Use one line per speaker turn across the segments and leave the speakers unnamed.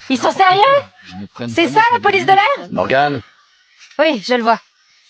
Ils sont sérieux? C'est ça la police de l'air?
Morgane?
Oui, je le vois.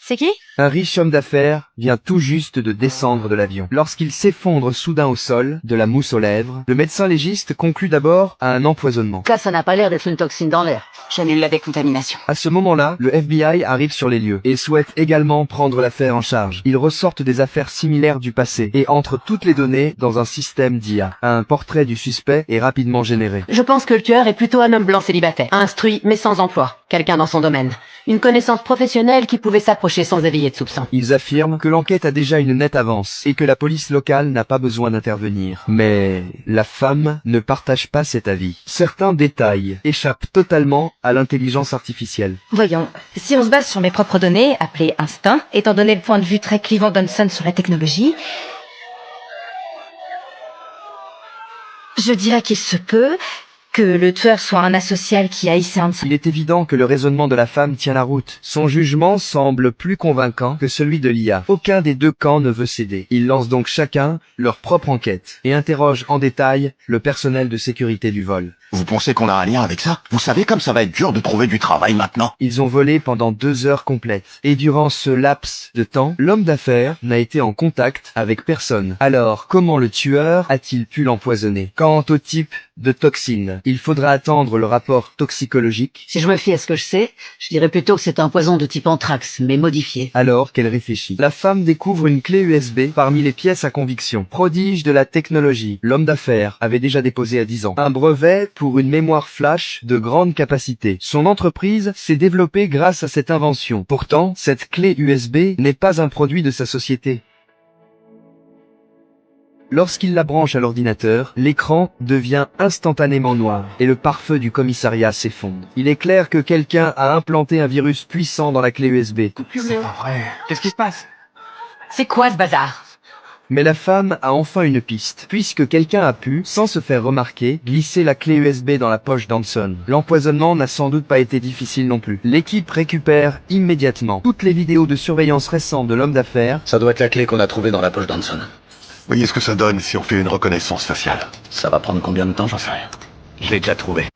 C'est qui?
Un riche homme d'affaires vient tout juste de descendre de l'avion. Lorsqu'il s'effondre soudain au sol, de la mousse aux lèvres, le médecin légiste conclut d'abord à un empoisonnement.
Là, ça n'a pas l'air d'être une toxine dans l'air.
J'annule la décontamination.
À ce moment-là, le FBI arrive sur les lieux et souhaite également prendre l'affaire en charge. Ils ressortent des affaires similaires du passé et entrent toutes les données dans un système d'IA. Un portrait du suspect est rapidement généré.
Je pense que le tueur est plutôt un homme blanc célibataire, instruit mais sans emploi, quelqu'un dans son domaine. Une connaissance professionnelle qui pouvait s'approcher sans éveiller de soupçons.
Ils affirment que l'enquête a déjà une nette avance et que la police locale n'a pas besoin d'intervenir. Mais la femme ne partage pas cet avis. Certains détails échappent totalement à l'intelligence artificielle.
Voyons, si on se base sur mes propres données, appelées instinct, étant donné le point de vue très clivant d'Hudson sur la technologie, je dirais qu'il se peut que le tueur soit un asocial qui haïssait Hanson.
Il est évident que le raisonnement de la femme tient la route. Son jugement semble plus convaincant que celui de l'IA. Aucun des deux camps ne veut céder. Ils lancent donc chacun leur propre enquête et interrogent en détail le personnel de sécurité du vol.
Vous pensez qu'on a un lien avec ça? Vous savez comme ça va être dur de trouver du travail maintenant?
Ils ont volé pendant 2 heures complètes. Et durant ce laps de temps, l'homme d'affaires n'a été en contact avec personne. Alors, comment le tueur a-t-il pu l'empoisonner? Quant au type de toxine, il faudra attendre le rapport toxicologique.
Si je me fie à ce que je sais, je dirais plutôt que c'est un poison de type anthrax, mais modifié.
Alors qu'elle réfléchit, la femme découvre une clé USB parmi les pièces à conviction. Prodige de la technologie, l'homme d'affaires avait déjà déposé à 10 ans un brevet pour une mémoire flash de grande capacité. Son entreprise s'est développée grâce à cette invention. Pourtant, cette clé USB n'est pas un produit de sa société. Lorsqu'il la branche à l'ordinateur, l'écran devient instantanément noir et le pare-feu du commissariat s'effondre. Il est clair que quelqu'un a implanté un virus puissant dans la clé USB.
C'est pas vrai. Qu'est-ce qui se passe?
C'est quoi ce bazar?
Mais la femme a enfin une piste, puisque quelqu'un a pu, sans se faire remarquer, glisser la clé USB dans la poche d'Hanson. L'empoisonnement n'a sans doute pas été difficile non plus. L'équipe récupère immédiatement toutes les vidéos de surveillance récentes de l'homme d'affaires.
Ça doit être la clé qu'on a trouvée dans la poche d'Hanson.
Voyez ce que ça donne si on fait une reconnaissance faciale.
Ça va prendre combien de temps, j'en sais rien. Je l'ai déjà trouvé.